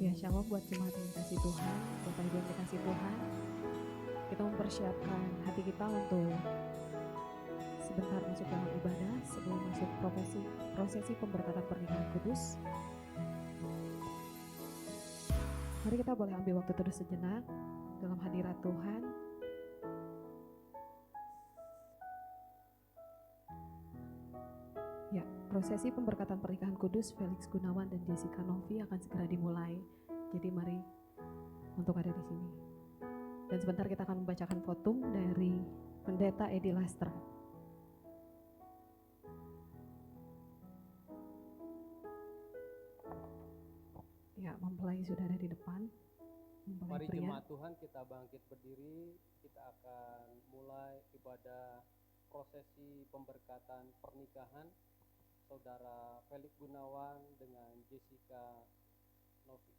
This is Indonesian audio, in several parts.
Ya, shalom buat jemaat yang dikasih Tuhan, Bapak Ibu yang dikasih Tuhan. Kita mempersiapkan hati kita untuk sebentar masuk dalam ibadah sebelum masuk prosesi pemberkatan pernikahan kudus. Mari kita boleh ambil waktu terus sejenak dalam hadirat Tuhan. Ya, prosesi pemberkatan pernikahan kudus Felix Gunawan dan Jessica Novi akan segera dimulai. Jadi mari untuk ada di sini. Dan sebentar kita akan membacakan votum dari Pendeta Edi Lastra. Ya, mempelai sudah ada di depan. Mari jemaat Tuhan kita bangkit berdiri, kita akan mulai ibadah prosesi pemberkatan pernikahan Saudara Felix Gunawan dengan Jessica Novi.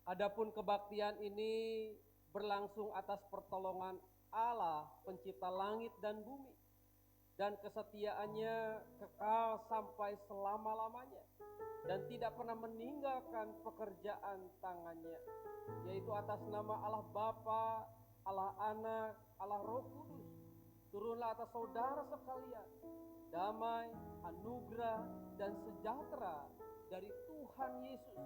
Adapun kebaktian ini berlangsung atas pertolongan Allah pencipta langit dan bumi, dan kesetiaannya kekal sampai selama-lamanya dan tidak pernah meninggalkan pekerjaan tangannya, yaitu atas nama Allah Bapa, Allah Anak, Allah Roh Kudus. Turunlah atas saudara sekalian damai, anugerah, dan sejahtera dari Tuhan Yesus,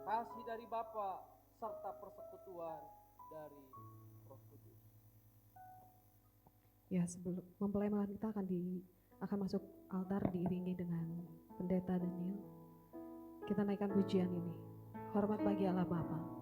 kasih dari Bapa, serta persekutuan dari Roh Kudus. Ya, sebelum mempelai kita akan masuk altar diiringi dengan Pendeta Daniel. Kita naikkan pujian ini. Hormat bagi Allah Bapa.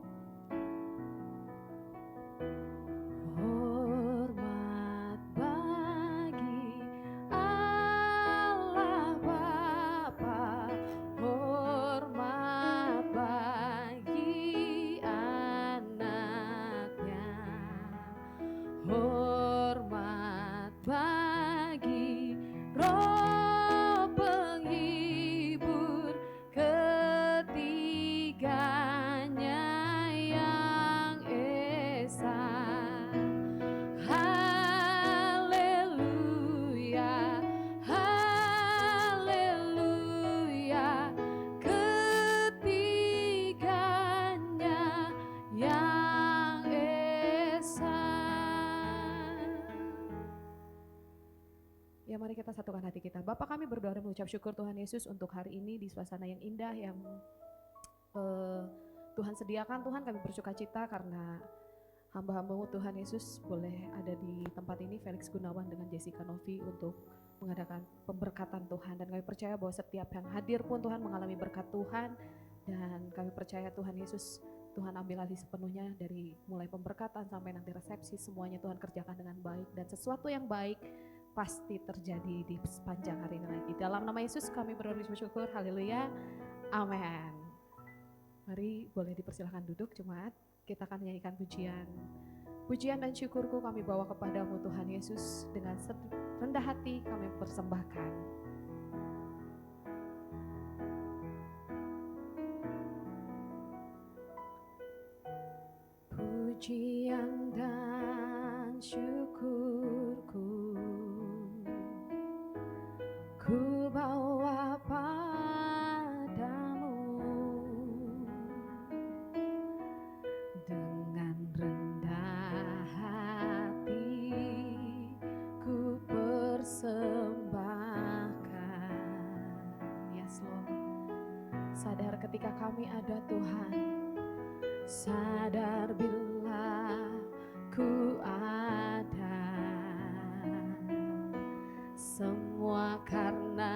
Ya, mari kita satukan hati kita. Bapa, kami berdoa dan mengucap syukur Tuhan Yesus untuk hari ini di suasana yang indah yang Tuhan sediakan. Tuhan, kami bersuka cita karena hamba-hambamu Tuhan Yesus boleh ada di tempat ini, Felix Gunawan dengan Jessica Novi, untuk mengadakan pemberkatan Tuhan. Dan kami percaya bahwa setiap yang hadir pun Tuhan mengalami berkat Tuhan. Dan kami percaya Tuhan Yesus, Tuhan ambil alih sepenuhnya dari mulai pemberkatan sampai nanti resepsi, semuanya Tuhan kerjakan dengan baik. Dan sesuatu yang baik pasti terjadi di sepanjang hari ini lagi. Dalam nama Yesus kami berdoa dan bersyukur. Haleluya. Amin. Mari boleh dipersilakan duduk jemaat. Kita akan menyanyikan pujian. Pujian dan syukurku kami bawa kepadamu Tuhan Yesus. Dengan rendah hati kami persembahkan. Pujian dan syukurku ku bawa padamu, dengan rendah hati ku persembahkan. Yes Lord, sadar ketika kami ada Tuhan, sadar bila ku ada, semua karena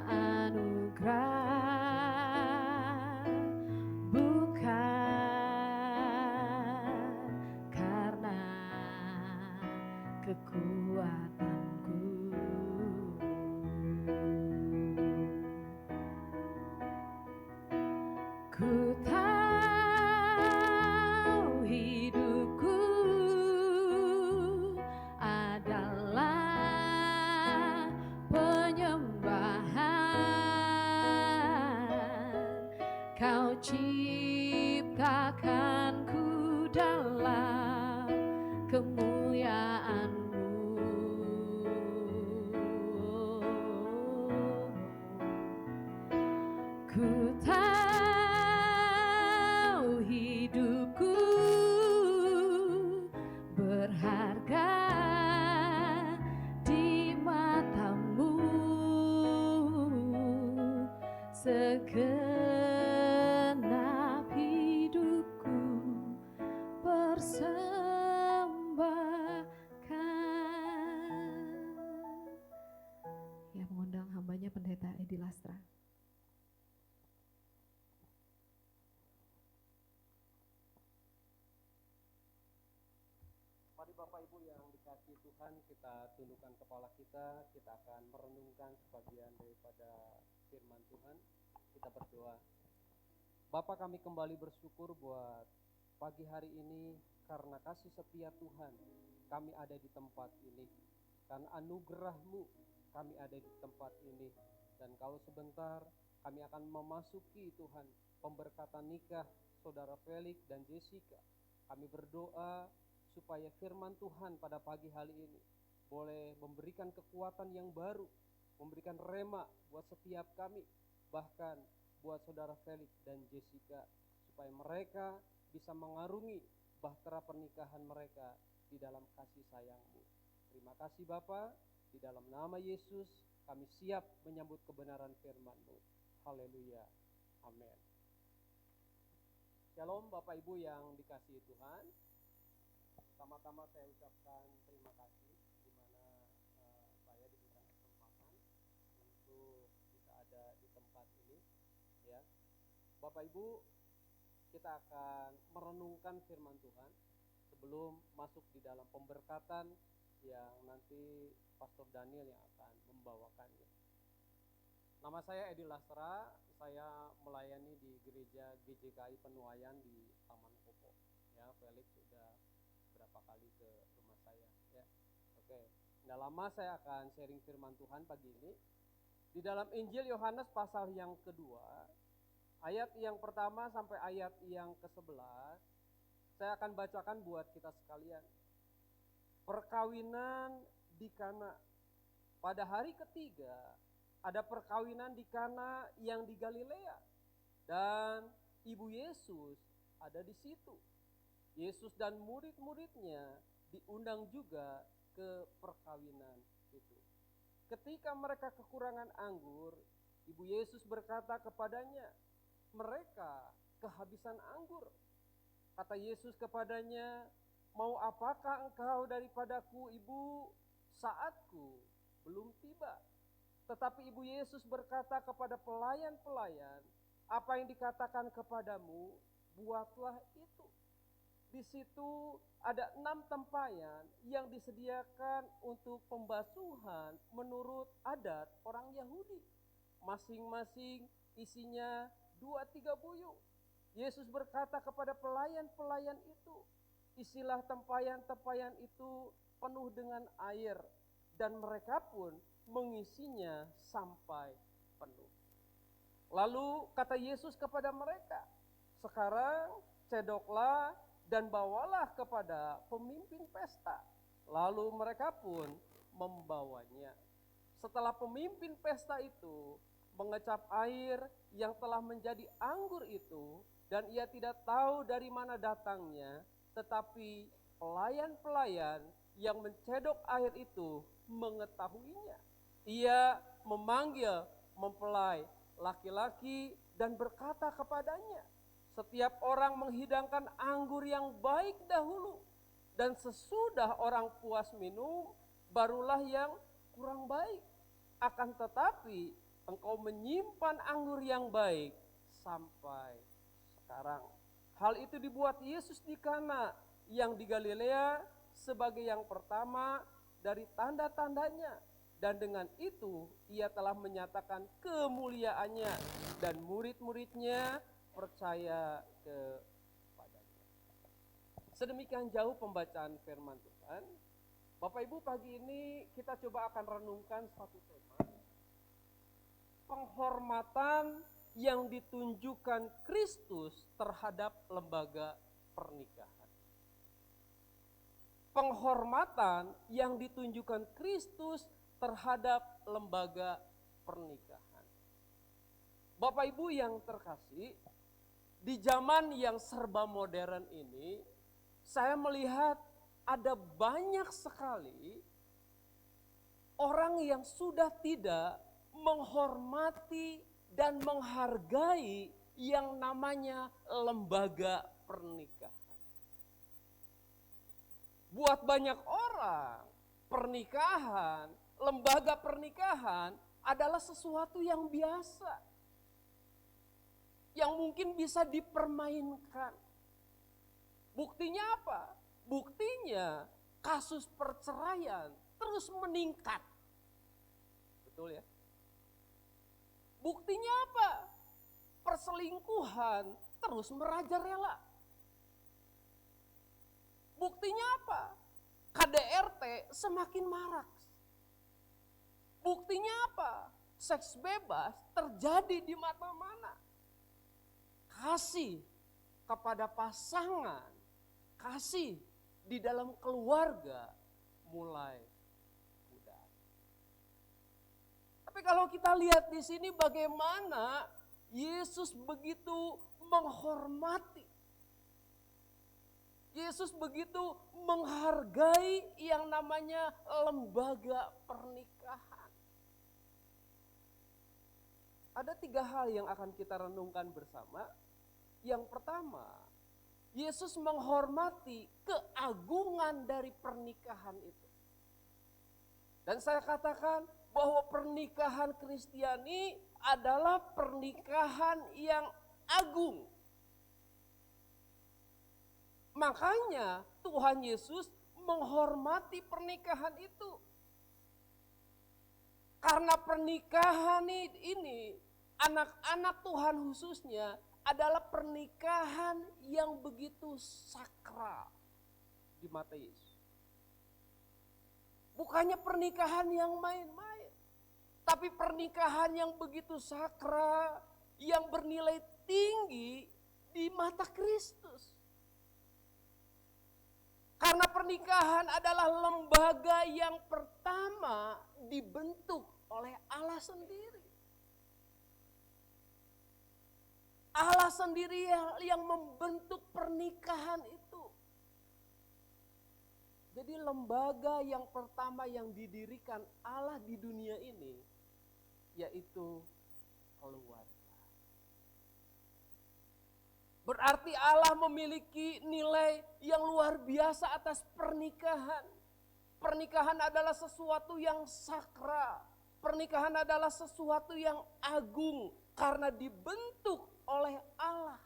anugerah, bukan karena kekuatanku. Ku tahu hidupku adalah penyembahan. Kau ciptakanku dalam kemuliaan-Mu. Ku tahu segenap hidupku persembahkan. Ya, mengundang hambanya Pendeta Edi Lastra. Mari Bapak Ibu yang dikasihi Tuhan, kita tundukkan kepala kita akan merenungkan sebagian daripada firman Tuhan. Kita berdoa. Bapa, kami kembali bersyukur buat pagi hari ini karena kasih setia Tuhan kami ada di tempat ini. Karena anugerah-Mu kami ada di tempat ini. Dan kalau sebentar kami akan memasuki Tuhan pemberkatan nikah Saudara Felix dan Jessica. Kami berdoa supaya firman Tuhan pada pagi hari ini boleh memberikan kekuatan yang baru, memberikan rema buat setiap kami, bahkan buat Saudara Felix dan Jessica, supaya mereka bisa mengarungi bahtera pernikahan mereka di dalam kasih sayang-Mu. Terima kasih Bapa, di dalam nama Yesus kami siap menyambut kebenaran firman-Mu. Haleluya, amin. Shalom Bapak Ibu yang dikasihi Tuhan. Pertama-tama saya ucapkan terima kasih di mana saya diberikan kesempatan untuk bisa ada di tempat ini, ya. Bapak Ibu, kita akan merenungkan firman Tuhan sebelum masuk di dalam pemberkatan yang nanti Pastor Daniel yang akan membawakannya. Nama saya Edi Lastra, saya melayani di gereja GJKI Penuaian di Taman Kopo. Ya, Felix sudah berapa kali ke rumah saya, ya. Oke, nggak lama saya akan sharing firman Tuhan pagi ini. Di dalam Injil Yohanes pasal yang kedua, ayat yang pertama sampai ayat yang ke-11, saya akan bacakan buat kita sekalian. Perkawinan di Kana. Pada hari ketiga, ada perkawinan di Kana yang di Galilea. Dan Ibu Yesus ada di situ. Yesus dan murid-muridnya diundang juga ke perkawinan itu. Ketika mereka kekurangan anggur, Ibu Yesus berkata kepadanya, mereka kehabisan anggur. Kata Yesus kepadanya, mau apakah engkau daripadaku, Ibu? Saatku belum tiba. Tetapi Ibu Yesus berkata kepada pelayan-pelayan, apa yang dikatakan kepadamu, buatlah itu. Di situ ada 6 tempayan yang disediakan untuk pembasuhan menurut adat orang Yahudi. Masing-masing isinya 2-3 buyung. Yesus berkata kepada pelayan-pelayan itu, isilah tempayan-tempayan itu penuh dengan air, dan mereka pun mengisinya sampai penuh. Lalu kata Yesus kepada mereka, sekarang cedoklah dan bawalah kepada pemimpin pesta. Lalu mereka pun membawanya. Setelah pemimpin pesta itu mengecap air yang telah menjadi anggur itu, dan ia tidak tahu dari mana datangnya, tetapi pelayan-pelayan yang mencedok air itu mengetahuinya. Ia memanggil mempelai laki-laki dan berkata kepadanya, setiap orang menghidangkan anggur yang baik dahulu, dan sesudah orang puas minum, barulah yang kurang baik. Akan tetapi engkau menyimpan anggur yang baik sampai sekarang. Hal itu dibuat Yesus di Kana yang di Galilea sebagai yang pertama dari tanda-tandanya. Dan dengan itu ia telah menyatakan kemuliaannya, dan murid-muridnya percaya kepadanya. Sedemikian jauh pembacaan firman Tuhan. Bapak Ibu, pagi ini kita coba akan renungkan satu tema. Penghormatan yang ditunjukkan Kristus terhadap lembaga pernikahan. Penghormatan yang ditunjukkan Kristus terhadap lembaga pernikahan. Bapak Ibu yang terkasih, di zaman yang serba modern ini, saya melihat ada banyak sekali orang yang sudah tidak menghormati dan menghargai yang namanya lembaga pernikahan. Buat banyak orang, pernikahan, lembaga pernikahan adalah sesuatu yang biasa. Yang mungkin bisa dipermainkan. Buktinya apa? Buktinya kasus perceraian terus meningkat. Betul ya? Buktinya apa? Perselingkuhan terus merajalela. Buktinya apa? KDRT semakin marak. Buktinya apa? Seks bebas terjadi di mana-mana. Kasih kepada pasangan, kasih di dalam keluarga mulai pudar. Tapi kalau kita lihat di sini bagaimana Yesus begitu menghormati, Yesus begitu menghargai yang namanya lembaga pernikahan. Ada 3 hal yang akan kita renungkan bersama. Yang pertama, Yesus menghormati keagungan dari pernikahan itu. Dan saya katakan bahwa pernikahan Kristiani adalah pernikahan yang agung. Makanya Tuhan Yesus menghormati pernikahan itu. Karena pernikahan ini, anak-anak Tuhan khususnya adalah pernikahan yang begitu sakral di mata Yesus. Bukannya pernikahan yang main-main, tapi pernikahan yang begitu sakral, yang bernilai tinggi di mata Kristus. Karena pernikahan adalah lembaga yang pertama dibentuk oleh Allah sendiri. Allah sendiri yang membentuk pernikahan itu. Jadi lembaga yang pertama yang didirikan Allah di dunia ini yaitu keluarga. Berarti Allah memiliki nilai yang luar biasa atas pernikahan. Pernikahan adalah sesuatu yang sakral. Pernikahan adalah sesuatu yang agung karena dibentuk oleh Allah.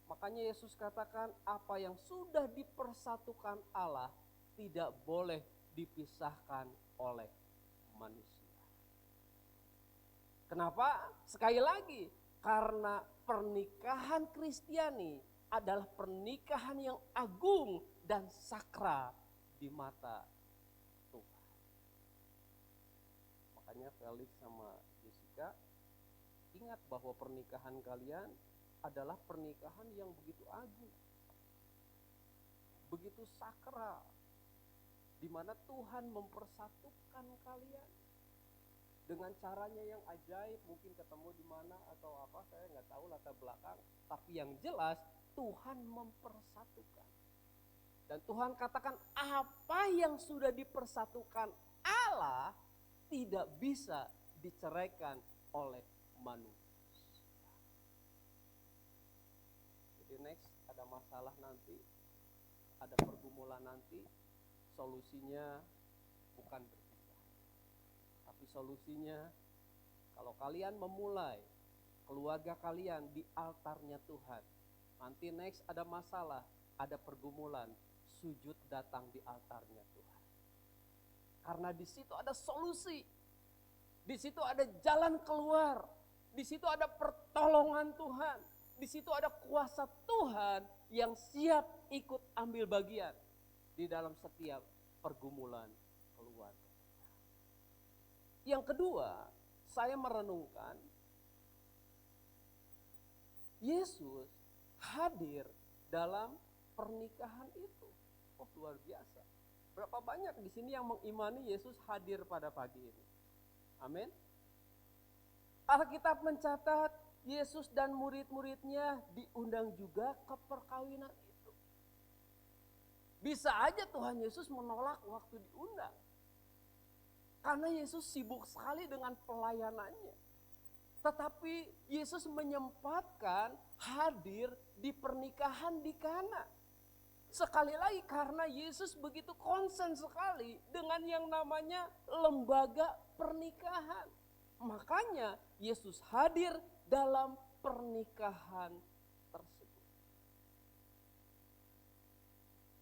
Makanya Yesus katakan apa yang sudah dipersatukan Allah tidak boleh dipisahkan oleh manusia. Kenapa? Sekali lagi, karena pernikahan Kristiani adalah pernikahan yang agung dan sakral di mata Tuhan. Makanya Felix sama Jessica, ingat bahwa pernikahan kalian adalah pernikahan yang begitu agung, begitu sakral, di mana Tuhan mempersatukan kalian dengan caranya yang ajaib. Mungkin ketemu di mana atau apa, saya nggak tahu latar belakang. Tapi yang jelas Tuhan mempersatukan. Dan Tuhan katakan apa yang sudah dipersatukan Allah tidak bisa diceraikan oleh manusia. Jadi next ada masalah nanti, ada pergumulan nanti, solusinya bukan berpisah. Tapi solusinya kalau kalian memulai keluarga kalian di altarnya Tuhan. Nanti next ada masalah, ada pergumulan, sujud datang di altarnya Tuhan. Karena di situ ada solusi. Di situ ada jalan keluar. Di situ ada pertolongan Tuhan. Di situ ada kuasa Tuhan yang siap ikut ambil bagian di dalam setiap pergumulan keluarga. Yang kedua, saya merenungkan Yesus hadir dalam pernikahan itu. Oh, luar biasa. Berapa banyak di sini yang mengimani Yesus hadir pada pagi ini? Amin. Alkitab mencatat Yesus dan murid-muridnya diundang juga ke perkawinan itu. Bisa aja Tuhan Yesus menolak waktu diundang. Karena Yesus sibuk sekali dengan pelayanannya. Tetapi Yesus menyempatkan hadir di pernikahan di Kana. Sekali lagi karena Yesus begitu konsen sekali dengan yang namanya lembaga pernikahan. Makanya Yesus hadir dalam pernikahan tersebut.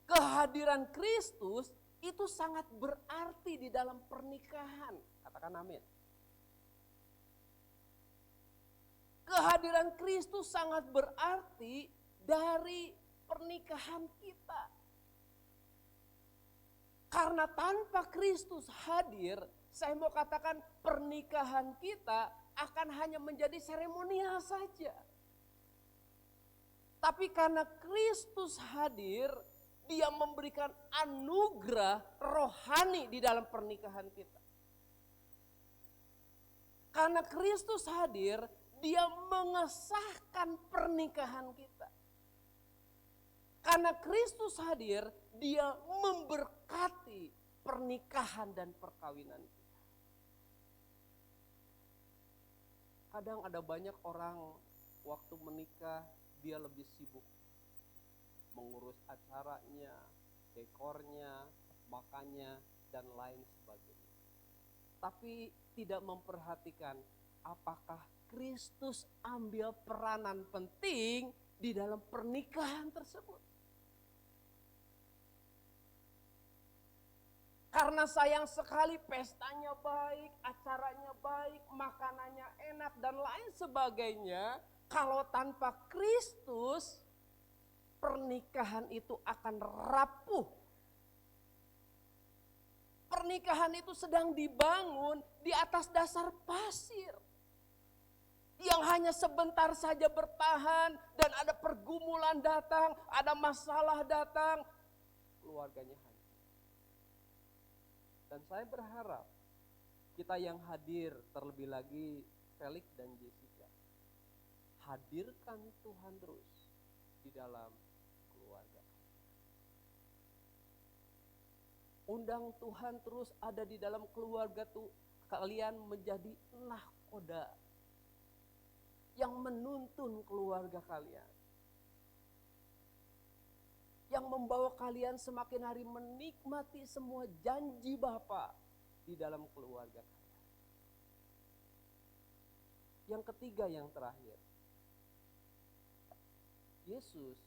Kehadiran Kristus itu sangat berarti di dalam pernikahan. Katakan amin. Kehadiran Kristus sangat berarti dari pernikahan kita. Karena tanpa Kristus hadir, saya mau katakan pernikahan kita akan hanya menjadi seremonial saja. Tapi karena Kristus hadir, Dia memberikan anugerah rohani di dalam pernikahan kita. Karena Kristus hadir, Dia mengesahkan pernikahan kita. Karena Kristus hadir, Dia memberkati pernikahan dan perkawinan kita. Kadang ada banyak orang waktu menikah dia lebih sibuk mengurus acaranya, dekornya, makannya, dan lain sebagainya. Tapi tidak memperhatikan apakah Kristus ambil peranan penting di dalam pernikahan tersebut. Karena sayang sekali pestanya baik, acaranya baik, makanannya enak dan lain sebagainya. Kalau tanpa Kristus, pernikahan itu akan rapuh. Pernikahan itu sedang dibangun di atas dasar pasir. Yang hanya sebentar saja bertahan dan ada pergumulan datang, ada masalah datang, keluarganya hancur. Dan saya berharap kita yang hadir, terlebih lagi Felix dan Jessica, hadirkan Tuhan terus di dalam keluarga. Undang Tuhan terus ada di dalam keluarga tuh, kalian menjadi nahkoda yang menuntun keluarga kalian. Yang membawa kalian semakin hari menikmati semua janji Bapa di dalam keluarga kalian. Yang ketiga, yang terakhir. Yesus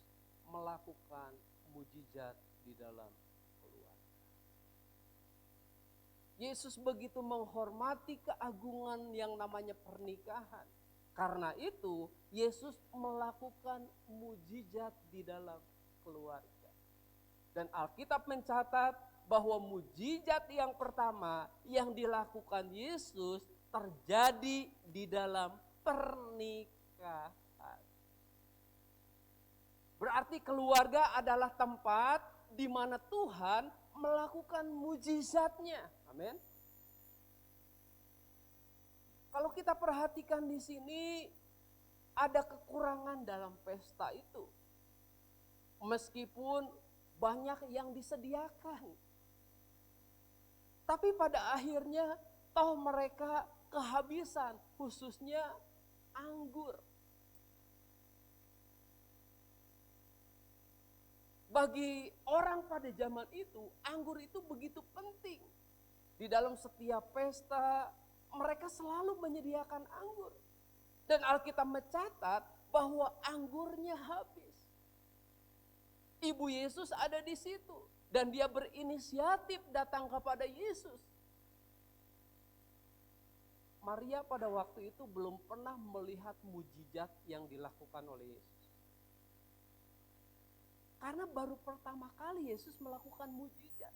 melakukan mujizat di dalam keluarga. Yesus begitu menghormati keagungan yang namanya pernikahan. Karena itu, Yesus melakukan mujizat di dalam keluarga. Dan Alkitab mencatat bahwa mujizat yang pertama yang dilakukan Yesus terjadi di dalam pernikahan. Berarti keluarga adalah tempat di mana Tuhan melakukan mujizatnya. Amin. Kalau kita perhatikan di sini ada kekurangan dalam pesta itu. Meskipun banyak yang disediakan. Tapi pada akhirnya toh mereka kehabisan, khususnya anggur. Bagi orang pada zaman itu, anggur itu begitu penting. Di dalam setiap pesta, mereka selalu menyediakan anggur. Dan Alkitab mencatat bahwa anggurnya habis. Ibu Yesus ada di situ. Dan dia berinisiatif datang kepada Yesus. Maria pada waktu itu belum pernah melihat mujizat yang dilakukan oleh Yesus. Karena baru pertama kali Yesus melakukan mujizat.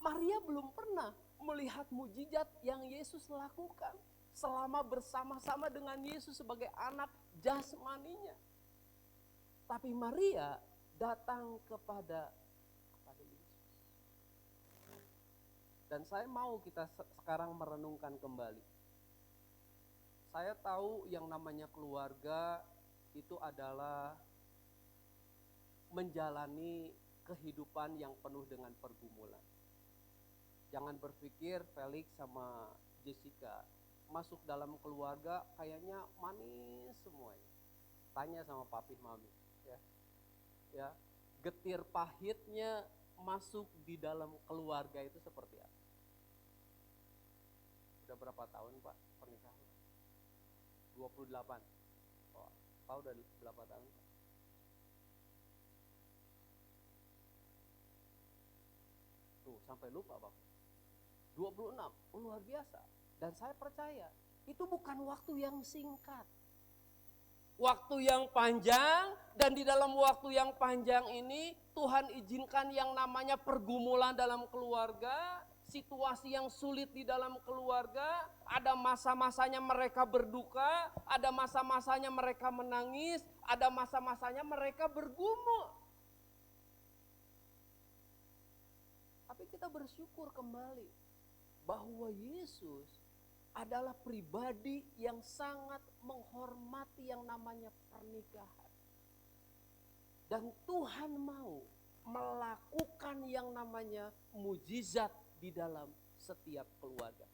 Maria belum pernah melihat mujizat yang Yesus lakukan selama bersama-sama dengan Yesus sebagai anak jasmaninya. Tapi Maria datang kepada Yesus. Dan saya mau kita sekarang merenungkan kembali. Saya tahu yang namanya keluarga itu adalah menjalani kehidupan yang penuh dengan pergumulan. Jangan berpikir Felix sama Jessica masuk dalam keluarga kayaknya manis semuanya. Tanya sama papi mami, ya. Ya, getir pahitnya masuk di dalam keluarga itu seperti apa? Udah berapa tahun Pak pernikahan? 28. Oh, Pak udah berapa tahun Pak? Tuh, sampai lupa Bapak. 26, luar biasa. Dan saya percaya, itu bukan waktu yang singkat. Waktu yang panjang, dan di dalam waktu yang panjang ini Tuhan izinkan yang namanya pergumulan dalam keluarga, situasi yang sulit di dalam keluarga, ada masa-masanya mereka berduka, ada masa-masanya mereka menangis, ada masa-masanya mereka bergumul. Tapi kita bersyukur kembali bahwa Yesus adalah pribadi yang sangat menghormati yang namanya pernikahan. Dan Tuhan mau melakukan yang namanya mujizat di dalam setiap keluarga.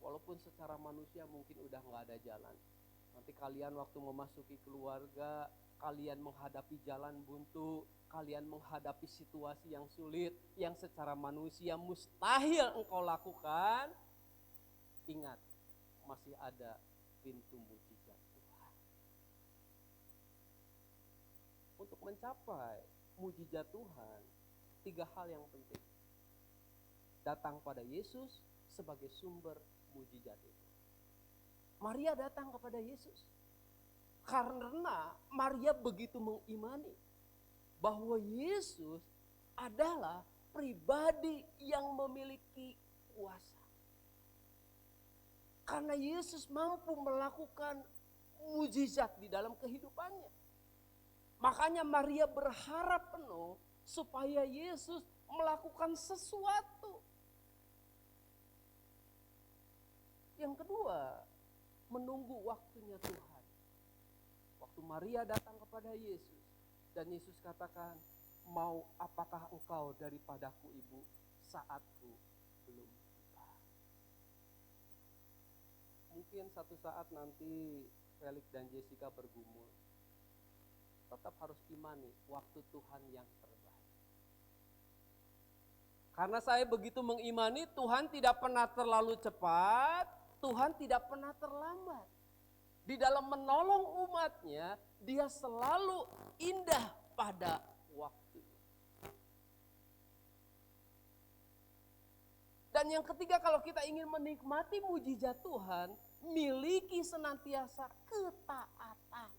Walaupun secara manusia mungkin udah gak ada jalan. Nanti kalian waktu memasuki keluarga, kalian menghadapi jalan buntu, kalian menghadapi situasi yang sulit, yang secara manusia mustahil engkau lakukan. Ingat, masih ada pintu mujizat Tuhan. Untuk mencapai mujizat Tuhan, 3 hal yang penting. Datang pada Yesus sebagai sumber mujizat itu. Maria datang kepada Yesus karena Maria begitu mengimani bahwa Yesus adalah pribadi yang memiliki kuasa. Karena Yesus mampu melakukan mujizat di dalam kehidupannya. Makanya Maria berharap penuh supaya Yesus melakukan sesuatu. Yang kedua, menunggu waktunya Tuhan. Waktu Maria datang kepada Yesus dan Yesus katakan, mau apakah engkau daripadaku ibu, saatku belum tiba. Mungkin satu saat nanti Felix dan Jessica bergumul. Tetap harus imani waktu Tuhan yang terbaik. Karena saya begitu mengimani Tuhan tidak pernah terlalu cepat, Tuhan tidak pernah terlambat. Di dalam menolong umatnya, dia selalu indah pada waktunya. Dan yang ketiga, kalau kita ingin menikmati mujizat Tuhan, miliki senantiasa ketaatan.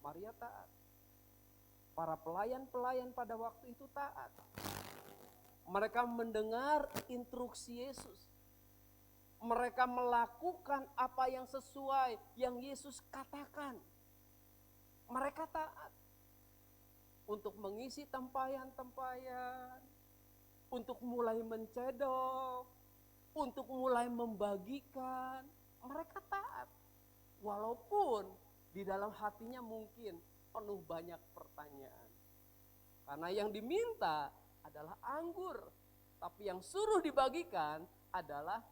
Maria taat. Para pelayan-pelayan pada waktu itu taat. Mereka mendengar instruksi Yesus. Mereka melakukan apa yang sesuai yang Yesus katakan. Mereka taat untuk mengisi tempayan-tempayan, untuk mulai mencedok, untuk mulai membagikan. Mereka taat. Walaupun di dalam hatinya mungkin penuh banyak pertanyaan. Karena yang diminta adalah anggur, tapi yang suruh dibagikan adalah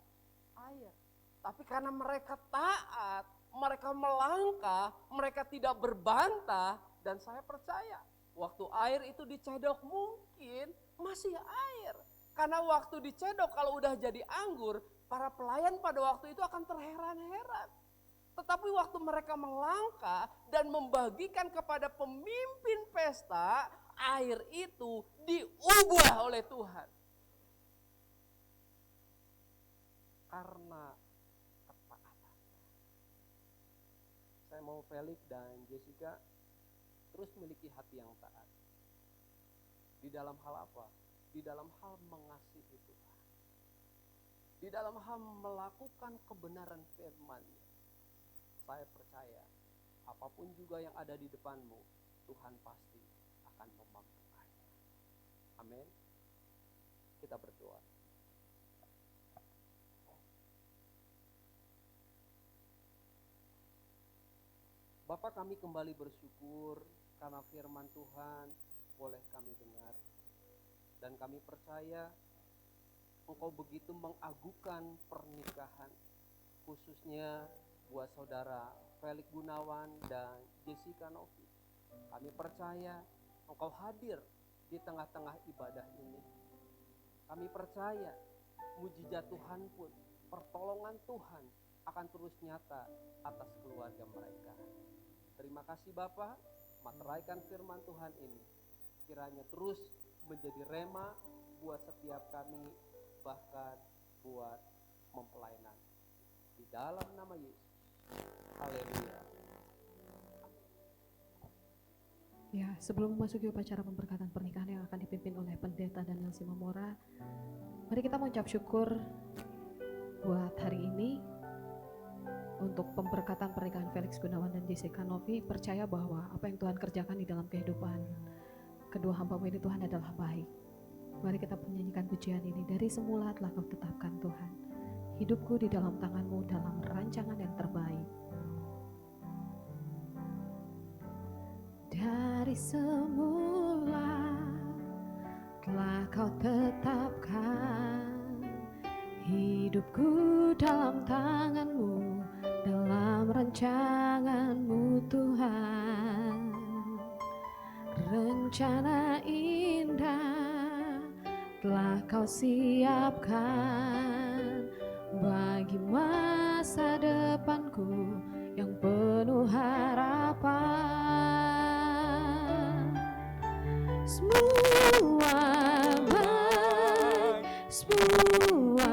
air. Tapi karena mereka taat, mereka melangkah, mereka tidak berbantah, dan saya percaya waktu air itu dicedok mungkin masih air. Karena waktu dicedok kalau udah jadi anggur, para pelayan pada waktu itu akan terheran-heran. Tetapi waktu mereka melangkah dan membagikan kepada pemimpin pesta, air itu diubah oleh Tuhan. Karena ketaatan. Saya mau Felix dan Jessica terus memiliki hati yang taat. Di dalam hal apa? Di dalam hal mengasihi Tuhan. Di dalam hal melakukan kebenaran firman-Nya. Saya percaya apapun juga yang ada di depanmu, Tuhan pasti akan memampukannya. Amin. Kita berdoa. Bapa, kami kembali bersyukur karena firman Tuhan boleh kami dengar. Dan kami percaya Engkau begitu mengagukan pernikahan, khususnya buat saudara Felix Gunawan dan Jessica Novi. Kami percaya Engkau hadir di tengah-tengah ibadah ini. Kami percaya mujizat Tuhan pun, pertolongan Tuhan akan terus nyata atas keluarga mereka. Terima kasih Bapa, materaikan firman Tuhan ini kiranya terus menjadi rema buat setiap kami, bahkan buat mempelai nanti. Di dalam nama Yesus. Haleluya. Ya, sebelum memasuki upacara pemberkatan pernikahan yang akan dipimpin oleh Pendeta Daniel Simamora, mari kita mengucap syukur buat hari ini untuk pemberkatan pernikahan Felix Gunawan dan Jessica Novi. Percaya bahwa apa yang Tuhan kerjakan di dalam kehidupan kedua hamba-Mu ini, Tuhan, adalah baik. Mari kita menyanyikan pujian ini. Dari semula telah Kau tetapkan Tuhan, hidupku di dalam tangan-Mu dalam rancangan yang terbaik. Dari semula telah Kau tetapkan hidupku dalam tangan-Mu, dalam rancangan-Mu Tuhan. Rencana indah telah Kau siapkan bagi masa depanku yang penuh harapan. Semua baik, semua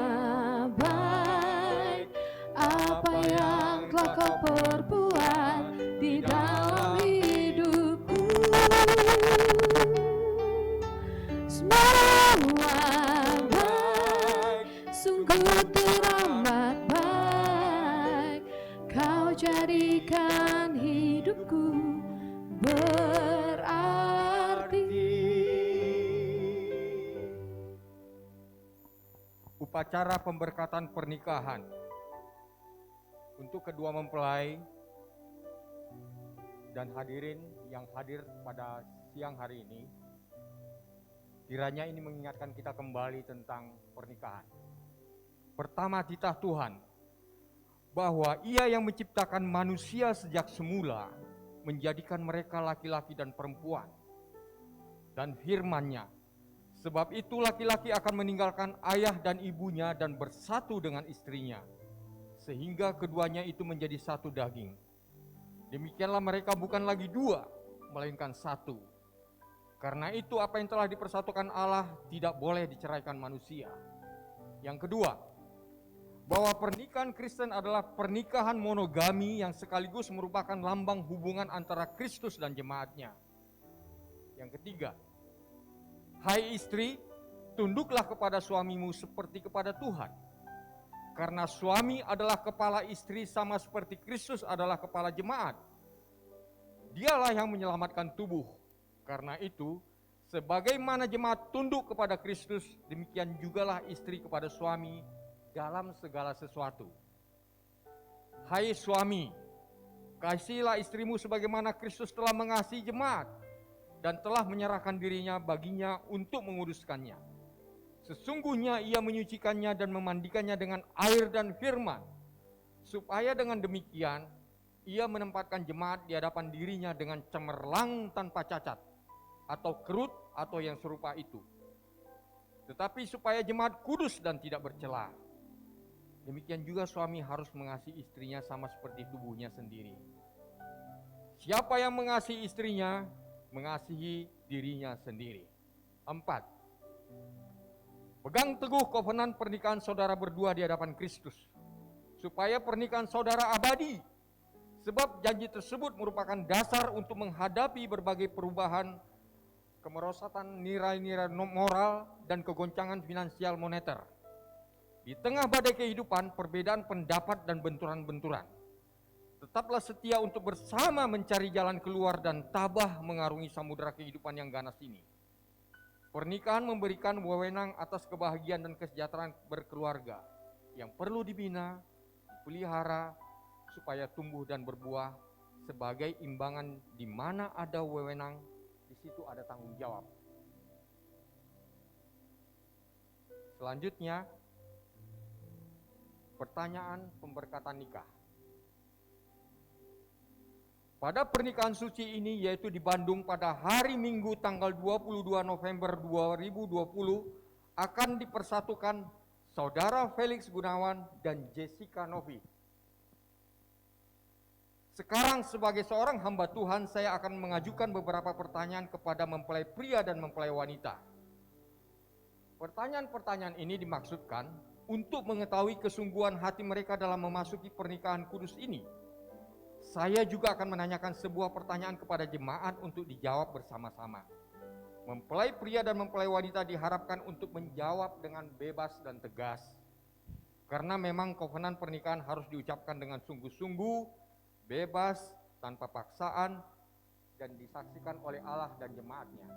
baik, apa yang telah Kau perbuat di dalam hidupku. Semua baik, sungguh teramat baik, Kau jadikan hidupku berarti. Upacara pemberkatan pernikahan untuk kedua mempelai dan hadirin yang hadir pada siang hari ini. Kiranya ini mengingatkan kita kembali tentang pernikahan. Pertama, titah Tuhan bahwa Ia yang menciptakan manusia sejak semula, menjadikan mereka laki-laki dan perempuan. Dan firman-Nya, sebab itu laki-laki akan meninggalkan ayah dan ibunya dan bersatu dengan istrinya, sehingga keduanya itu menjadi satu daging. Demikianlah mereka bukan lagi dua, melainkan satu. Karena itu apa yang telah dipersatukan Allah tidak boleh diceraikan manusia. Yang kedua, bahwa pernikahan Kristen adalah pernikahan monogami yang sekaligus merupakan lambang hubungan antara Kristus dan jemaatnya. Yang ketiga, hai istri, tunduklah kepada suamimu seperti kepada Tuhan. Karena suami adalah kepala istri sama seperti Kristus adalah kepala jemaat. Dialah yang menyelamatkan tubuh. Karena itu, sebagaimana jemaat tunduk kepada Kristus, demikian jugalah istri kepada suami dalam segala sesuatu. Hai suami, kasihilah istrimu sebagaimana Kristus telah mengasihi jemaat dan telah menyerahkan dirinya baginya untuk menguduskannya. Sesungguhnya Ia menyucikannya dan memandikannya dengan air dan firman, supaya dengan demikian Ia menempatkan jemaat di hadapan dirinya dengan cemerlang tanpa cacat, atau kerut atau yang serupa itu. Tetapi supaya jemaat kudus dan tidak bercela. Demikian juga suami harus mengasihi istrinya sama seperti tubuhnya sendiri. Siapa yang mengasihi istrinya, mengasihi dirinya sendiri. 4. Pegang teguh kovenan pernikahan saudara berdua di hadapan Kristus, supaya pernikahan saudara abadi. Sebab janji tersebut merupakan dasar untuk menghadapi berbagai perubahan, kemerosatan nilai-nilai moral dan kegoncangan finansial moneter. Di tengah badai kehidupan, perbedaan pendapat dan benturan-benturan, tetaplah setia untuk bersama mencari jalan keluar dan tabah mengarungi samudera kehidupan yang ganas ini. Pernikahan memberikan wewenang atas kebahagiaan dan kesejahteraan berkeluarga yang perlu dibina, dipelihara, supaya tumbuh dan berbuah sebagai imbangan di mana ada wewenang, di situ ada tanggung jawab. Selanjutnya, pertanyaan pemberkatan nikah. Pada pernikahan suci ini, yaitu di Bandung pada hari Minggu tanggal 22 November 2020, akan dipersatukan Saudara Felix Gunawan dan Jessica Novi. Sekarang sebagai seorang hamba Tuhan, saya akan mengajukan beberapa pertanyaan kepada mempelai pria dan mempelai wanita. Pertanyaan-pertanyaan ini dimaksudkan untuk mengetahui kesungguhan hati mereka dalam memasuki pernikahan kudus ini. Saya juga akan menanyakan sebuah pertanyaan kepada jemaat untuk dijawab bersama-sama. Mempelai pria dan mempelai wanita diharapkan untuk menjawab dengan bebas dan tegas. Karena memang kovenan pernikahan harus diucapkan dengan sungguh-sungguh, bebas, tanpa paksaan, dan disaksikan oleh Allah dan jemaatnya.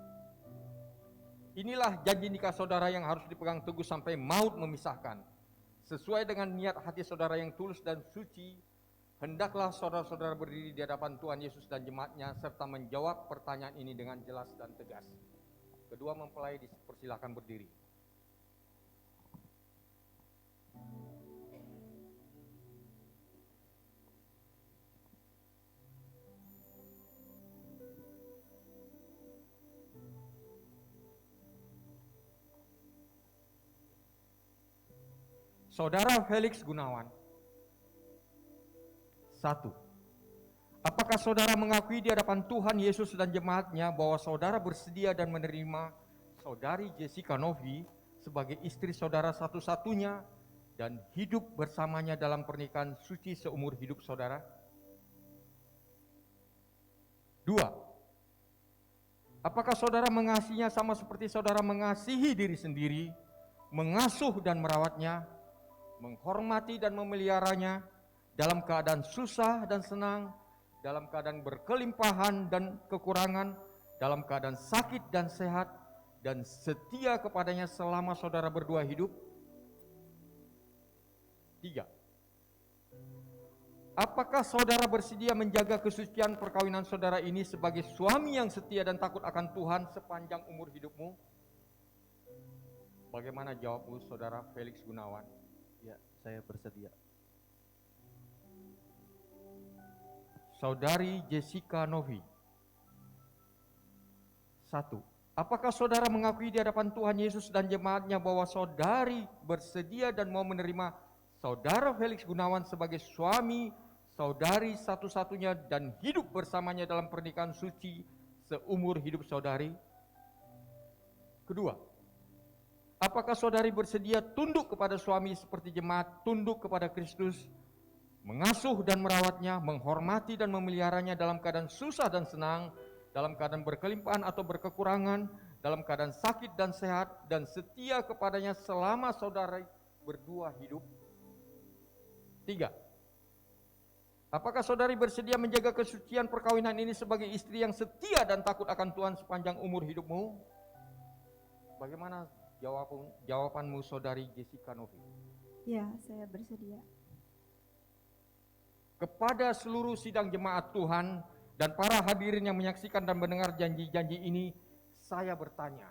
Inilah janji nikah saudara yang harus dipegang teguh sampai maut memisahkan. Sesuai dengan niat hati saudara yang tulus dan suci, hendaklah saudara-saudara berdiri di hadapan Tuhan Yesus dan jemaatnya serta menjawab pertanyaan ini dengan jelas dan tegas. Kedua mempelai dipersilakan berdiri. Saudara Felix Gunawan. 1. Apakah saudara mengakui di hadapan Tuhan Yesus dan jemaatnya bahwa saudara bersedia dan menerima saudari Jessica Novi sebagai istri saudara satu-satunya dan hidup bersamanya dalam pernikahan suci seumur hidup saudara? 2. Apakah saudara mengasihinya sama seperti saudara mengasihi diri sendiri, mengasuh dan merawatnya, menghormati dan memeliharanya dalam keadaan susah dan senang, dalam keadaan berkelimpahan dan kekurangan, dalam keadaan sakit dan sehat, dan setia kepadanya selama saudara berdua hidup? 3. Apakah saudara bersedia menjaga kesucian perkawinan saudara ini sebagai suami yang setia dan takut akan Tuhan sepanjang umur hidupmu? Bagaimana jawabmu, saudara Felix Gunawan? Ya, saya bersedia. Saudari Jessica Novi. 1. Apakah saudara mengakui di hadapan Tuhan Yesus dan jemaatnya bahwa saudari bersedia dan mau menerima saudara Felix Gunawan sebagai suami saudari satu-satunya dan hidup bersamanya dalam pernikahan suci seumur hidup saudari? Kedua, apakah saudari bersedia tunduk kepada suami seperti jemaat tunduk kepada Kristus, mengasuh dan merawatnya, menghormati dan memeliharanya dalam keadaan susah dan senang, dalam keadaan berkelimpahan atau berkekurangan, dalam keadaan sakit dan sehat, dan setia kepadanya selama saudara berdua hidup? 3. Apakah saudari bersedia menjaga kesucian perkawinan ini sebagai istri yang setia dan takut akan Tuhan sepanjang umur hidupmu? Bagaimana jawabanmu, saudari Jessica Novi? Ya, saya bersedia. Kepada seluruh sidang jemaat Tuhan dan para hadirin yang menyaksikan dan mendengar janji-janji ini, saya bertanya,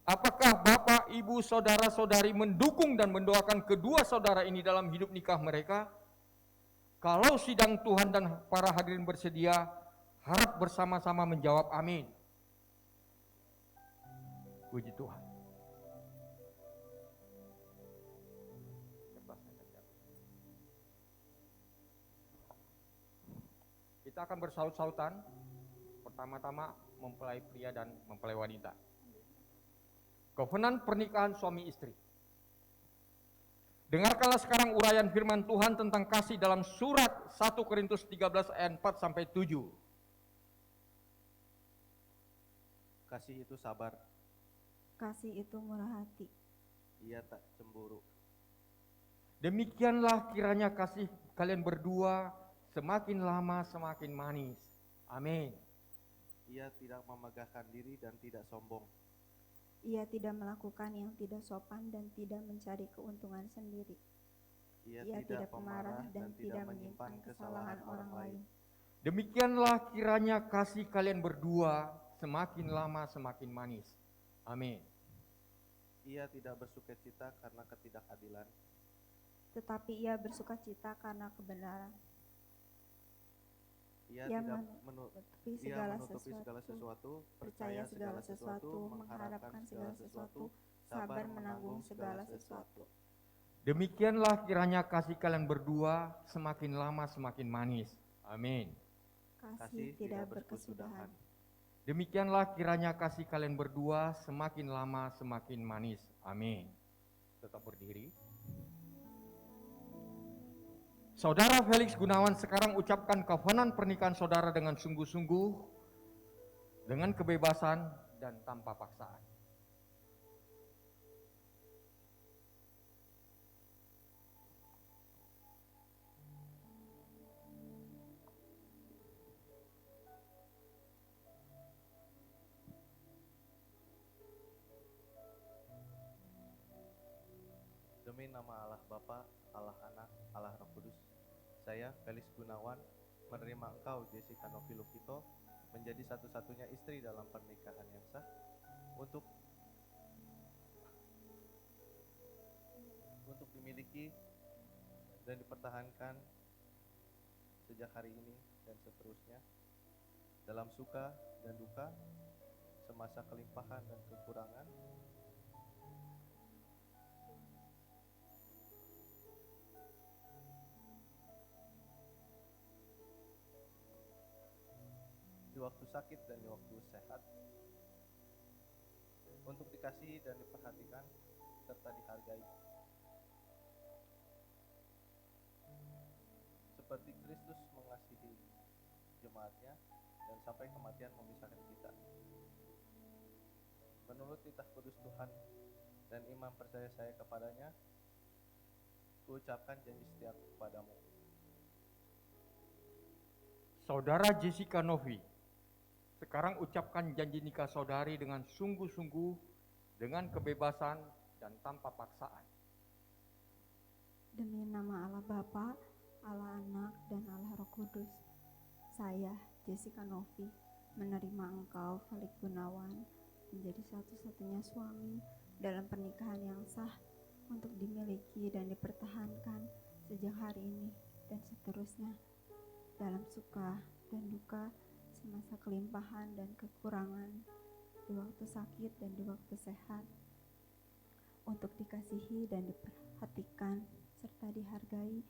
apakah Bapak, Ibu, Saudara-saudari mendukung dan mendoakan kedua saudara ini dalam hidup nikah mereka? Kalau sidang Tuhan dan para hadirin bersedia, harap bersama-sama menjawab amin. Puji Tuhan. Kita akan bersaut-sautan. Pertama-tama mempelai pria dan mempelai wanita. Kovenan pernikahan suami istri. Dengarkanlah sekarang uraian firman Tuhan tentang kasih dalam surat 1 Korintus 13 ayat 4 sampai 7. Kasih itu sabar, Kasih itu murah hati. ia tak cemburu, Demikianlah kiranya kasih kalian berdua semakin lama semakin manis. Amin. ia tidak memegahkan diri dan tidak sombong, Ia tidak melakukan yang tidak sopan dan tidak mencari keuntungan sendiri. ia Ia tidak tidak pemarah dan tidak menyimpan kesalahan orang lain. Demikianlah kiranya kasih kalian berdua semakin lama semakin manis. Amin. Ia tidak bersukacita karena ketidakadilan, tetapi ia bersukacita karena kebenaran. Ia Ia tidak menutupi ia segala menutupi segala sesuatu, percaya segala sesuatu, mengharapkan segala sesuatu, sabar menanggung segala sesuatu. Demikianlah kiranya kasih kalian berdua semakin lama semakin manis. Amin. Kasih tidak berkesudahan. Demikianlah kiranya kasih kalian berdua semakin lama semakin manis. Amin. Tetap berdiri. Saudara Felix Gunawan sekarang ucapkan kovenan pernikahan saudara dengan sungguh-sungguh, dengan kebebasan dan tanpa paksaan. demi nama Allah Bapa, Allah Anak, Allah Roh Kudus, saya Felix Gunawan menerima engkau Jessica Novi Lukito menjadi satu-satunya istri dalam pernikahan yang sah untuk dimiliki dan dipertahankan sejak hari ini dan seterusnya dalam suka dan duka, semasa kelimpahan dan kekurangan, di waktu sakit dan di waktu sehat, untuk dikasihi dan diperhatikan serta dihargai, seperti Kristus mengasihi jemaatnya dan sampai kematian memisahkan kita. Menurut titah kudus Tuhan dan iman percaya saya kepadanya, kuucapkan janji setia kepadamu. Saudara Jessica Novi, sekarang ucapkan janji nikah saudari dengan sungguh-sungguh, dengan kebebasan dan tanpa paksaan. Demi nama Allah Bapa, Allah Anak, dan Allah Roh Kudus, saya Jessica Novi menerima engkau Felix Gunawan menjadi satu-satunya suami dalam pernikahan yang sah untuk dimiliki dan dipertahankan sejak hari ini dan seterusnya dalam suka dan duka, semasa kelimpahan dan kekurangan, di waktu sakit dan di waktu sehat, untuk dikasihi dan diperhatikan serta dihargai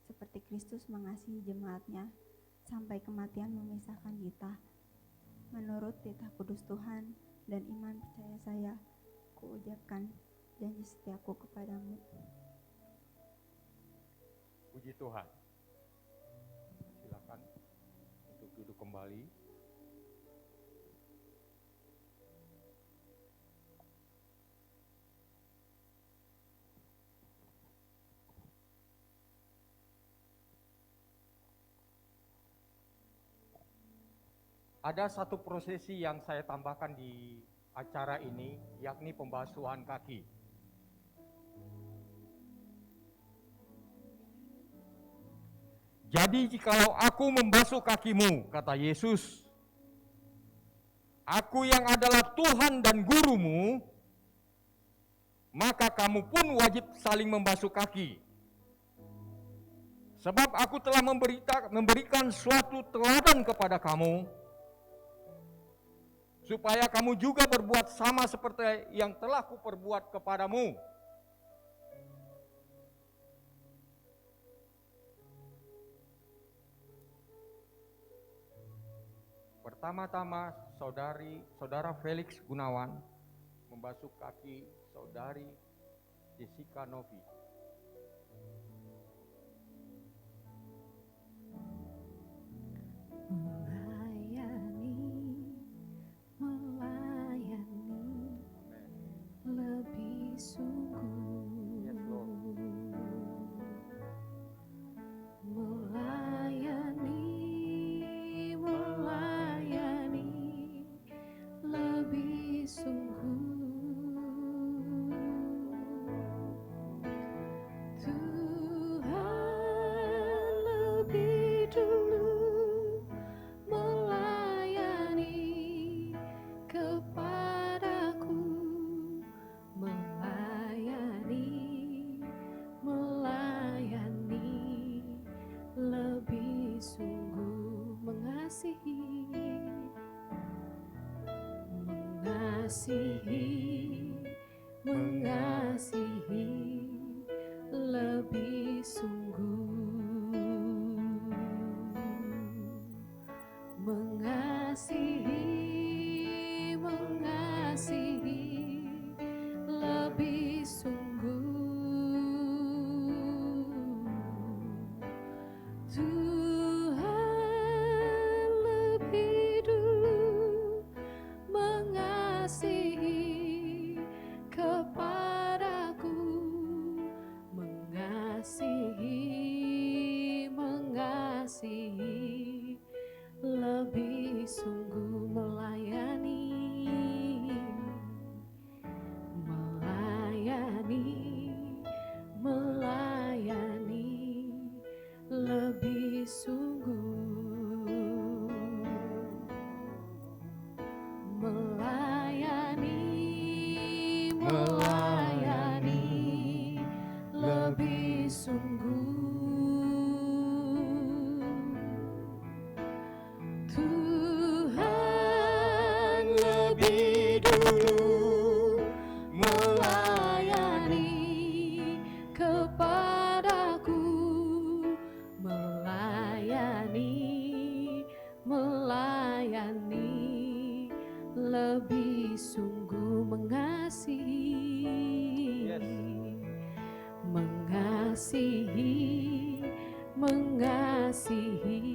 seperti Kristus mengasihi jemaatnya sampai kematian memisahkan kita. Menurut titah kudus Tuhan dan iman percaya saya, kuucapkan janji setiaku kepadamu. Puji Tuhan. Silakan untuk duduk kembali. Ada satu prosesi yang saya tambahkan di acara ini, yakni pembasuhan kaki. Jadi jikalau aku membasuh kakimu, kata Yesus, aku yang adalah Tuhan dan gurumu, maka kamu pun wajib saling membasuh kaki. Sebab aku telah memberikan suatu teladan kepada kamu, supaya kamu juga berbuat sama seperti yang telah kuperbuat kepadamu. Pertama-tama saudara Felix Gunawan membasuh kaki saudari Jessica Novi. Melayani lebih sungguh. Yes, Lord. Melayani lebih sungguh. mengasihi lebih sungguh, mengasihi lebih sungguh. Tuhan lebih dulu mengasihi kepadaku, mengasihi lebih sungguh, melayani lebih sungguh, melayani lebih sungguh. Tuhan lebih dulu melayani kepadaku, melayani lebih sungguh, mengasihi, mengasihi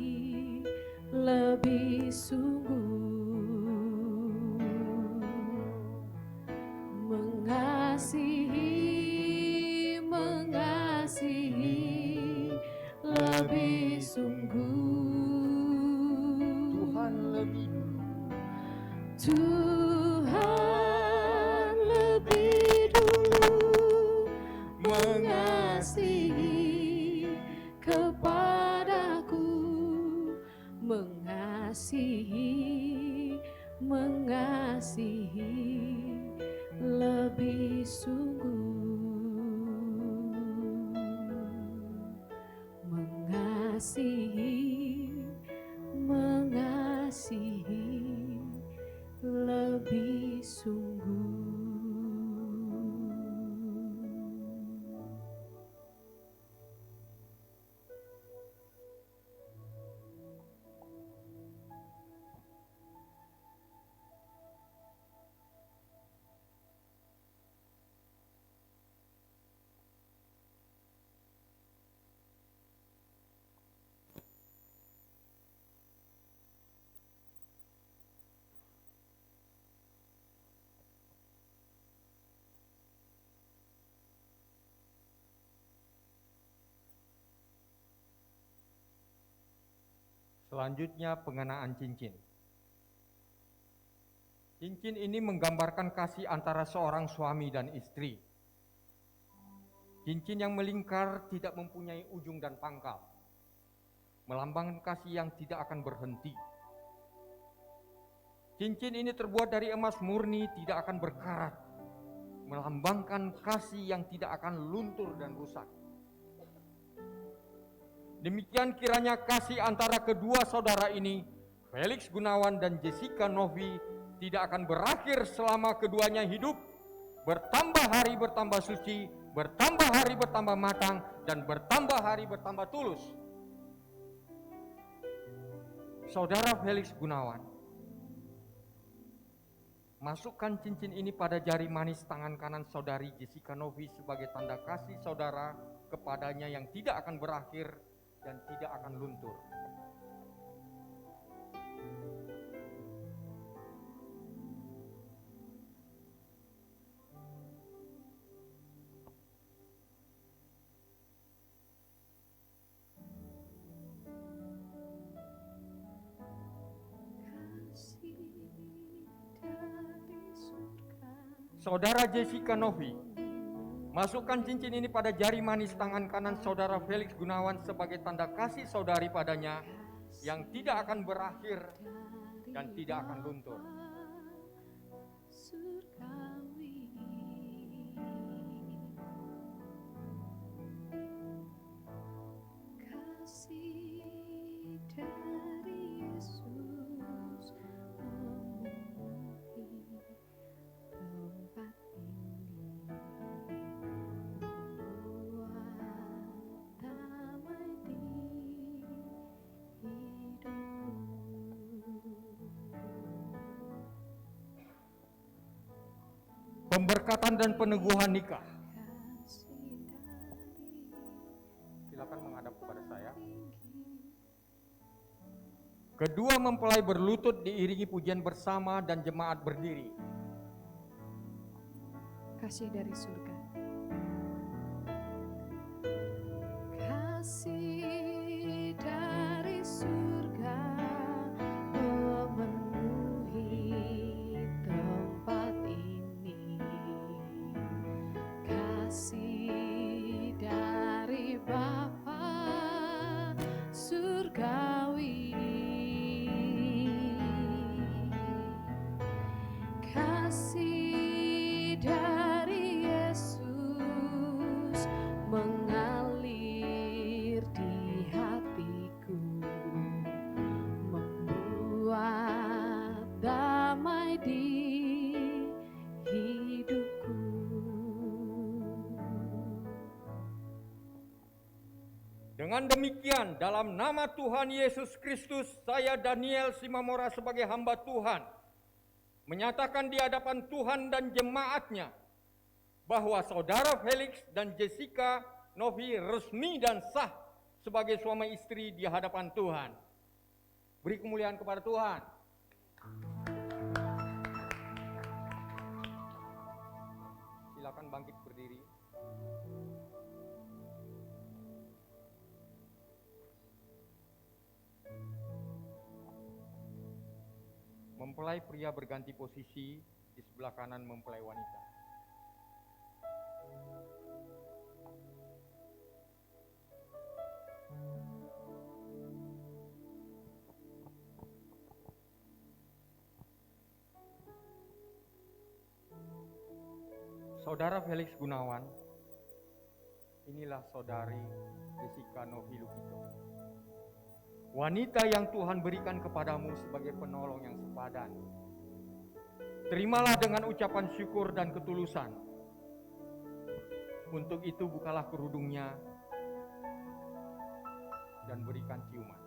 lebih sungguh, mengasihi lebih sungguh. Tuhan lebih Tuhan lebih dulu mengasihi kepadaku, mengasihi lebih sungguh, mengasihi lebih sungguh. Selanjutnya pengenaan cincin. Cincin ini menggambarkan kasih antara seorang suami dan istri. Cincin yang melingkar tidak mempunyai ujung dan pangkal, melambangkan kasih yang tidak akan berhenti. Cincin ini terbuat dari emas murni, tidak akan berkarat, melambangkan kasih yang tidak akan luntur dan rusak. Demikian kiranya kasih antara kedua saudara ini, Felix Gunawan dan Jessica Novi, tidak akan berakhir selama keduanya hidup, bertambah hari bertambah suci, bertambah hari bertambah matang, dan bertambah hari bertambah tulus. Saudara Felix Gunawan, masukkan cincin ini pada jari manis tangan kanan saudari Jessica Novi sebagai tanda kasih saudara kepadanya yang tidak akan berakhir dan tidak akan luntur. Saudara Jessica Novi, masukkan cincin ini pada jari manis tangan kanan saudara Felix Gunawan sebagai tanda kasih saudari padanya yang tidak akan berakhir dan tidak akan luntur. Surgawi, kasih dari Yesus memenuhi pemberkatan dan peneguhan nikah. Silakan menghadap kepada saya. Kedua mempelai berlutut diiringi pujian bersama dan jemaat berdiri. Kasih dari surga. Kasih dari surga memenuhi tempat ini. Kasih dari Bapa surgawi. Kasih dari Yesus mengalir di hatiku, membuat damai di hidupku. Dengan demikian, dalam nama Tuhan Yesus Kristus, saya Daniel Simamora sebagai hamba Tuhan, menyatakan di hadapan Tuhan dan jemaatnya, bahwa saudara Felix dan Jessica Novi resmi dan sah sebagai suami istri di hadapan Tuhan. Beri kemuliaan kepada Tuhan. Silakan bangkit berdiri. Mempelai pria berganti posisi, di sebelah kanan mempelai wanita. Saudara Felix Gunawan, inilah saudari Jessica Novi Lukito. Wanita yang Tuhan berikan kepadamu sebagai penolong yang sepadan. Terimalah dengan ucapan syukur dan ketulusan. Untuk itu bukalah kerudungnya dan berikan ciuman.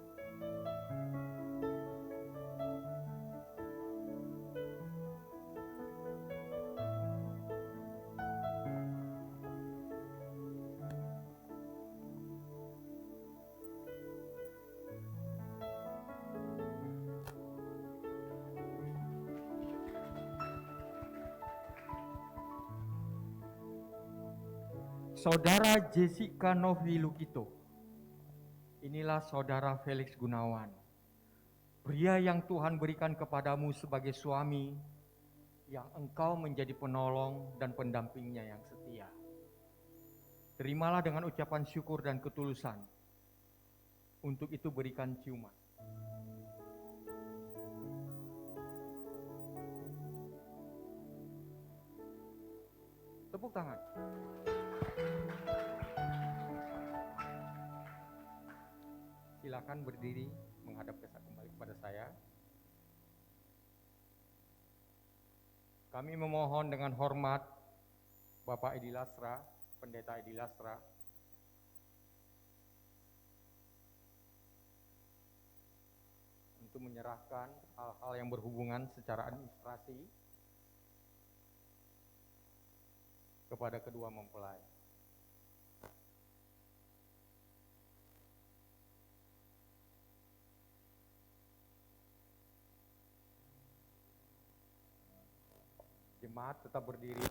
Saudara Jessica Novi Lukito, inilah saudara Felix Gunawan, pria yang Tuhan berikan kepadamu sebagai suami, yang engkau menjadi penolong dan pendampingnya yang setia. Terimalah dengan ucapan syukur dan ketulusan. Untuk itu berikan ciuman. Tepuk tangan. Silakan berdiri menghadap kembali kepada saya. Kami memohon dengan hormat Bapak Edi Lasra, Pendeta Edi Lasra, untuk menyerahkan hal-hal yang berhubungan secara administrasi kepada kedua mempelai. Jemaat tetap berdiri.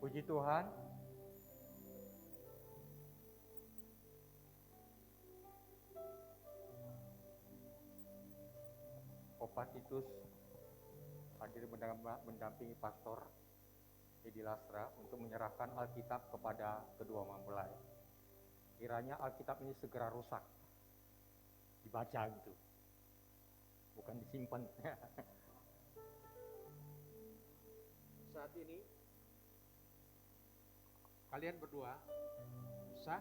Puji Tuhan. Opa Titus hadir mendampingi Pastor Edi Lasra untuk menyerahkan Alkitab kepada kedua mempelai. Kiranya Alkitab ini segera rusak, dibaca gitu, bukan disimpan. Saat ini kalian berdua sah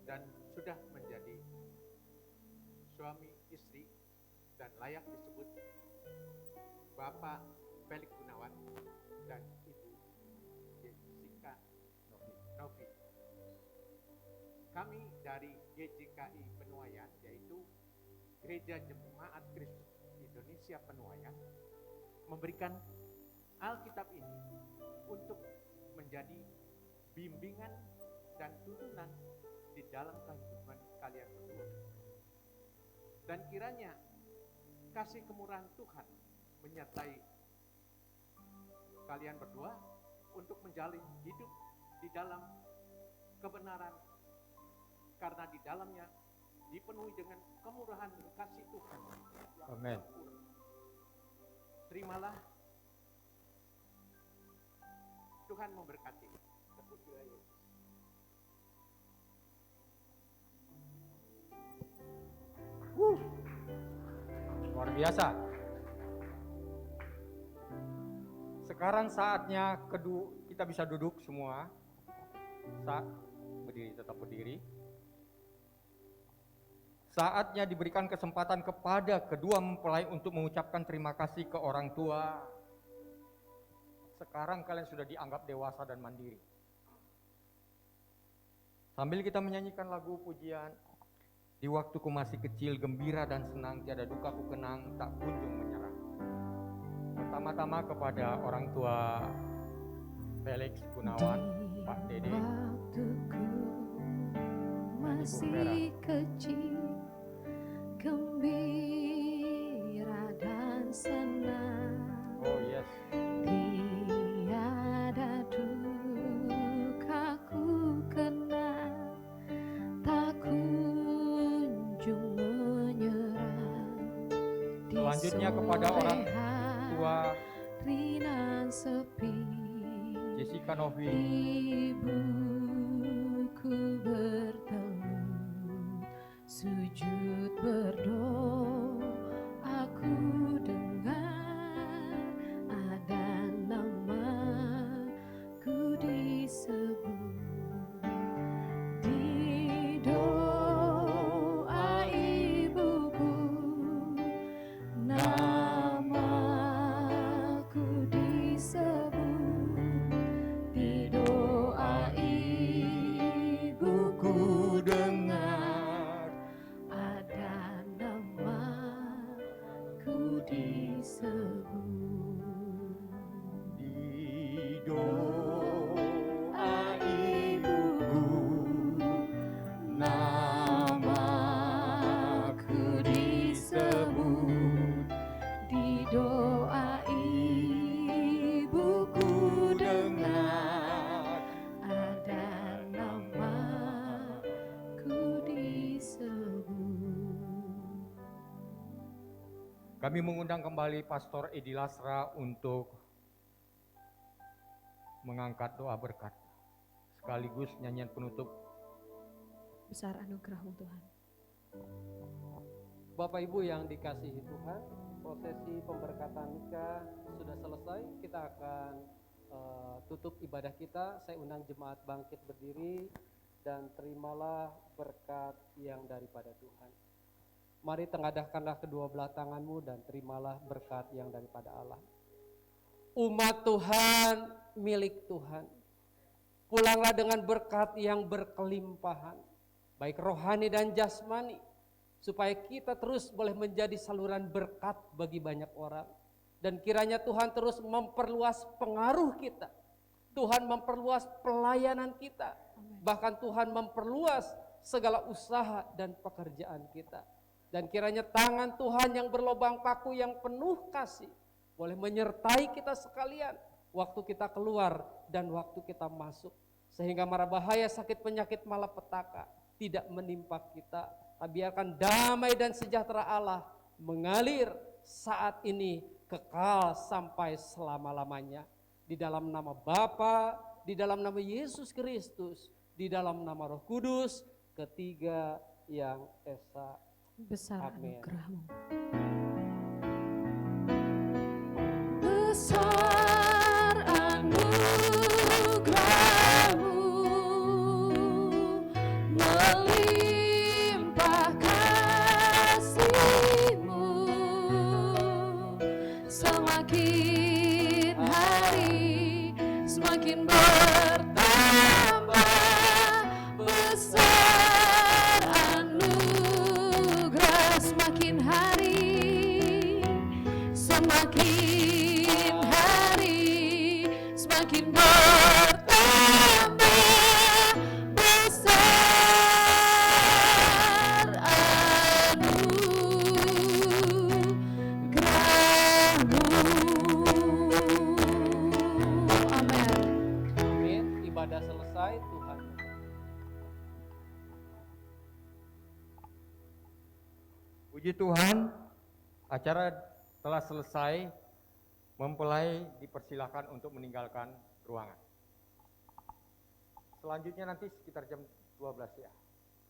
dan sudah menjadi suami istri dan layak disebut Bapak Felix Gunawan dan Ibu Jessica Novi. Kami dari GJKI Penuaian, yaitu Gereja Jemaat Kristus Indonesia Penuaian, memberikan Alkitab ini untuk menjadi bimbingan dan tuntunan di dalam kehidupan kalian berdua. Dan kiranya kasih kemurahan Tuhan menyertai kalian berdua untuk menjalin hidup di dalam kebenaran, karena di dalamnya dipenuhi dengan kemurahan dan kasih Tuhan yang Amin. sempurna. Terimalah, Tuhan memberkati. Terpujilah Yesus. Luar biasa. Sekarang saatnya kita bisa duduk semua. Berdiri, tetap berdiri. Saatnya diberikan kesempatan kepada kedua mempelai untuk mengucapkan terima kasih ke orang tua. Sekarang kalian sudah dianggap dewasa dan mandiri. Sambil kita menyanyikan lagu pujian, di waktuku masih kecil, gembira dan senang, tiada duka ku kenang, tak kunjung menyerah. Pertama-tama kepada orang tua Felix Gunawan, Pak Dede, Waktuku dan Ibu Vera. masih kecil, gembira dan senang, Oh yes, tiada duka ku kenal, tak kunjung menyerah. Di selanjutnya kepada orang sore tua hari nan sepi, Jessica Novi, ibuku bertelut, sujud berdoa, aku dengar ada namaku disebut. Di doa ibuku, namaku disebut. Di doa ibuku dengar ada namaku disebut. di doa ibuku, Namaku disebut. Di doa ibuku dengar ada namaku disebut. kami mengundang kembali Pastor Edi Lasra untuk mengangkat doa berkat, sekaligus nyanyian penutup. Besar anugerah-Mu Tuhan. Bapak Ibu yang dikasihi Tuhan, prosesi pemberkatan nikah sudah selesai. Kita akan tutup ibadah kita. Saya undang jemaat bangkit berdiri dan terimalah berkat yang daripada Tuhan. Mari tengadahkanlah kedua belah tanganmu dan terimalah berkat yang daripada Allah. Umat Tuhan, milik Tuhan, pulanglah dengan berkat yang berkelimpahan, baik rohani dan jasmani, supaya kita terus boleh menjadi saluran berkat bagi banyak orang. Dan kiranya Tuhan terus memperluas pengaruh kita, Tuhan memperluas pelayanan kita, bahkan Tuhan memperluas segala usaha dan pekerjaan kita. Dan kiranya tangan Tuhan yang berlobang paku yang penuh kasih boleh menyertai kita sekalian, waktu kita keluar dan waktu kita masuk. Sehingga mara bahaya sakit penyakit malapetaka tidak menimpa kita. Tapi biarkan damai dan sejahtera Allah mengalir saat ini kekal sampai selama-lamanya. Di dalam nama Bapa, di dalam nama Yesus Kristus, di dalam nama Roh Kudus, ketiga yang esa. Besar Amin. anugerah-Mu. Besar anugerah-Mu, melimpah kasih-Mu, semakin hari semakin bertambah. Besar anugerah, semakin hari semakin hari semakin bertambah. Besar anugerah-Mu. Amin. Amin. Ibadah selesai, Tuhan. Puji Tuhan, acara telah selesai. Mempelai dipersilakan untuk meninggalkan ruangan. Selanjutnya nanti sekitar jam 12 ya.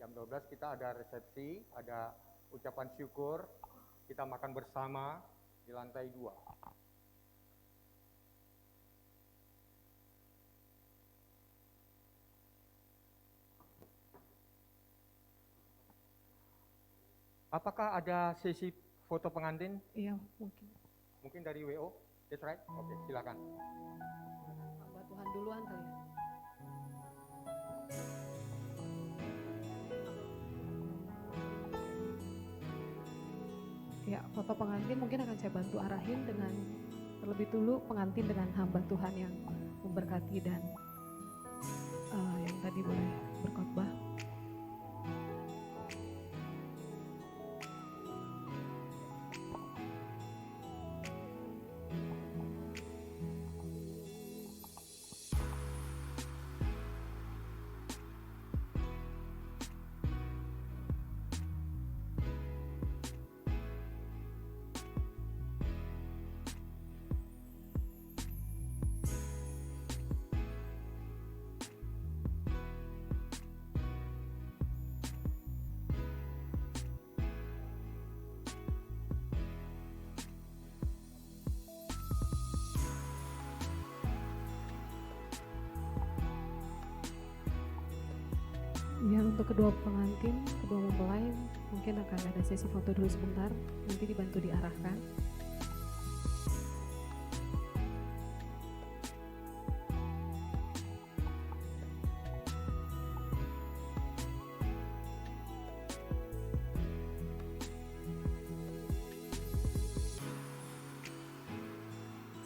Jam 12 kita ada resepsi, ada ucapan syukur, kita makan bersama di lantai 2. Apakah ada sesi foto pengantin? Iya, mungkin. Mungkin dari WO? That's right? Oke, silakan. Hamba Tuhan duluan kali ya. Ya, foto pengantin mungkin akan saya bantu arahin dengan terlebih dulu pengantin dengan hamba Tuhan yang memberkati dan yang tadi boleh berkhotbah. Ya, untuk kedua pengantin, kedua mempelai mungkin akan ada sesi foto dulu sebentar, nanti dibantu diarahkan.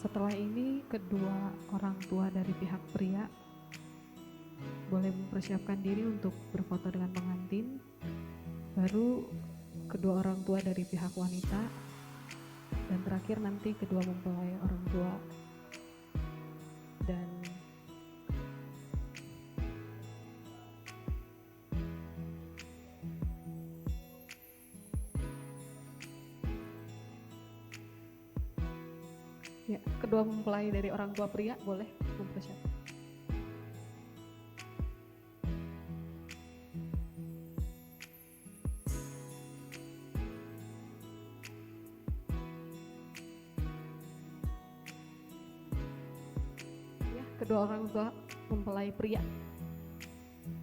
Setelah ini kedua orang tua dari pihak pria boleh mempersiapkan diri untuk berfoto dengan pengantin, baru kedua orang tua dari pihak wanita, dan terakhir nanti kedua mempelai orang tua. Dan ya, kedua mempelai dari orang tua pria boleh mempersiapkan. Kedua orang tua mempelai pria,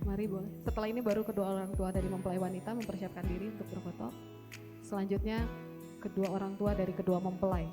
mari boleh. Setelah ini baru kedua orang tua dari mempelai wanita mempersiapkan diri untuk berfoto. Selanjutnya kedua orang tua dari kedua mempelai.